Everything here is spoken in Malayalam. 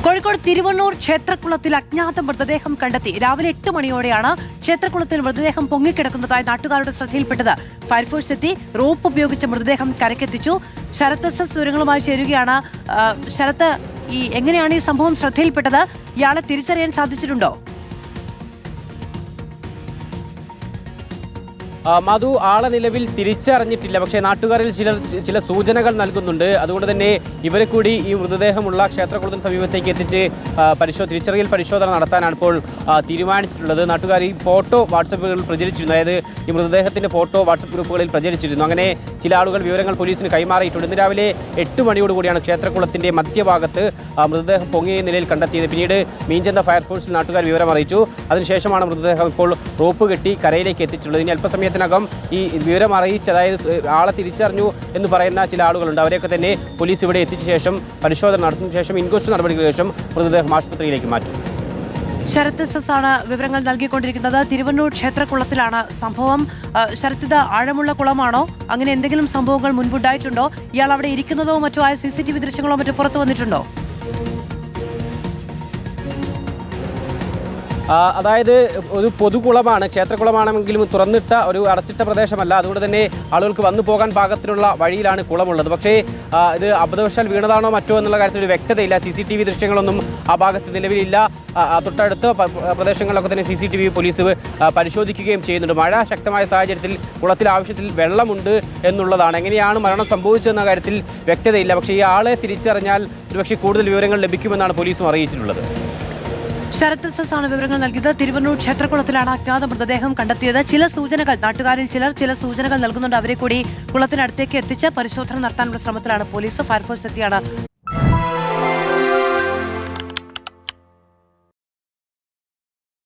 കോഴിക്കോട് തിരുവണ്ണൂർ ക്ഷേത്രക്കുളത്തിൽ അജ്ഞാത മൃതദേഹം കണ്ടെത്തി. രാവിലെ 8 മണിയോടെയാണ് ക്ഷേത്രക്കുളത്തിൽ മൃതദേഹം പൊങ്ങിക്കിടക്കുന്നതായി നാട്ടുകാരുടെ ശ്രദ്ധയിൽപ്പെട്ടത്. ഫയർഫോഴ്സ് എത്തി റോപ്പ് ഉപയോഗിച്ച് മൃതദേഹം കരക്കെത്തിച്ചു. ശരത് എസ് വിവരങ്ങളുമായി ചേരുകയാണ്. ശരത്ത്, എങ്ങനെയാണ് ഈ സംഭവം ശ്രദ്ധയിൽപ്പെട്ടത്? ഇയാളെ തിരിച്ചറിയാൻ സാധിച്ചിട്ടുണ്ടോ? മധു, ആളെ നിലവിൽ തിരിച്ചറിഞ്ഞിട്ടില്ല. പക്ഷേ നാട്ടുകാരിൽ ചില സൂചനകൾ നൽകുന്നുണ്ട്. അതുകൊണ്ട് തന്നെ ഇവരെ കൂടി ഈ മൃതദേഹമുള്ള ക്ഷേത്രകുളത്തിന് സമീപത്തേക്ക് എത്തിച്ച് തിരിച്ചറിയൽ പരിശോധന നടത്താനാണ് ഇപ്പോൾ തീരുമാനിച്ചിട്ടുള്ളത്. നാട്ടുകാർ ഈ ഫോട്ടോ വാട്സപ്പുകളിൽ പ്രചരിച്ചിരുന്നു. അതായത് ഈ മൃതദേഹത്തിന്റെ ഫോട്ടോ വാട്സപ്പ് ഗ്രൂപ്പുകളിൽ പ്രചരിച്ചിരുന്നു. അങ്ങനെ ചില ആളുകൾ വിവരങ്ങൾ പോലീസിന് കൈമാറിയിട്ടുണ്ട്. ഇന്ന് രാവിലെ 8 മണിയോടുകൂടിയാണ് ക്ഷേത്രകുളത്തിന്റെ മധ്യഭാഗത്ത് മൃതദേഹം പൊങ്ങിയ നിലയിൽ കണ്ടെത്തിയത്. പിന്നീട് മീഞ്ചന്ത ഫയർഫോഴ്സിൽ നാട്ടുകാർ വിവരം അറിയിച്ചു. അതിനുശേഷമാണ് മൃതദേഹം ഇപ്പോൾ റോപ്പ് കെട്ടി കരയിലേക്ക് എത്തിച്ചുള്ളത്. ഇനി അല്പസമയത്തിനകം ഈ വിവരം അറിയിച്ച്, അതായത് ആളെ തിരിച്ചറിഞ്ഞു എന്ന് പറയുന്ന ചില ആളുകളുണ്ട്, അവരെയൊക്കെ തന്നെ പോലീസ് ഇവിടെ എത്തിച്ച ശേഷം പരിശോധന നടത്തിയ ശേഷം ഇൻക്വസ്റ്റ് നടപടികൾക്ക് ശേഷം മൃതദേഹം ആശുപത്രിയിലേക്ക് മാറ്റും. ശരത് എസ് ആണ് വിവരങ്ങൾ നൽകിക്കൊണ്ടിരിക്കുന്നത്. തിരുവണ്ണൂർ ക്ഷേത്രക്കുളത്തിലാണ് സംഭവം. ശരത്, ഇത് ആഴമുള്ള കുളമാണോ? അങ്ങനെ എന്തെങ്കിലും സംഭവങ്ങൾ മുൻപുണ്ടായിട്ടുണ്ടോ? ഇയാൾ അവിടെ ഇരിക്കുന്നതോ മറ്റോ ആയ CCTV ദൃശ്യങ്ങളോ മറ്റോ പുറത്തു വന്നിട്ടുണ്ടോ? അതായത് ഒരു പൊതുകുളമാണ്, ക്ഷേത്രകുളമാണെങ്കിലും തുറന്നിട്ട ഒരു അടച്ചിട്ട പ്രദേശമല്ല. അതുകൊണ്ട് തന്നെ ആളുകൾക്ക് വന്നു പോകാൻ പാകത്തിനുള്ള വഴിയിലാണ് കുളമുള്ളത്. പക്ഷേ ഇത് അബദ്ധവശാൽ വീണതാണോ മറ്റോ എന്നുള്ള കാര്യത്തിൽ ഒരു വ്യക്തതയില്ല. CCTV ദൃശ്യങ്ങളൊന്നും ആ ഭാഗത്ത് നിലവിലില്ല. തൊട്ടടുത്ത പ്രദേശങ്ങളിലൊക്കെ തന്നെ CCTV പോലീസ് പരിശോധിക്കുകയും ചെയ്യുന്നുണ്ട്. മഴ ശക്തമായ സാഹചര്യത്തിൽ കുളത്തിൽ ആവശ്യത്തിൽ വെള്ളമുണ്ട് എന്നുള്ളതാണ്. എങ്ങനെയാണ് മരണം സംഭവിച്ചതെന്ന കാര്യത്തിൽ വ്യക്തതയില്ല. പക്ഷേ ഈ ആളെ തിരിച്ചറിഞ്ഞാൽ ഒരുപക്ഷെ കൂടുതൽ വിവരങ്ങൾ ലഭിക്കുമെന്നാണ് പോലീസും അറിയിച്ചിട്ടുള്ളത്. ശരത് എസ് ആണ് വിവരങ്ങൾ നൽകിയത്. തിരുവണ്ണൂർ ക്ഷേത്രക്കുളത്തിലാണ് അജ്ഞാത മൃതദേഹം കണ്ടെത്തിയത്. ചില സൂചനകൾ നാട്ടുകാരിൽ ചില സൂചനകൾ നൽകുന്നുണ്ട്. അവരെ കൂടി കുളത്തിനടുത്തേക്ക് എത്തിച്ച് പരിശോധന നടത്താനുള്ള ശ്രമത്തിലാണ് പോലീസ്. ഫയർഫോഴ്സ് എത്തിയാണ്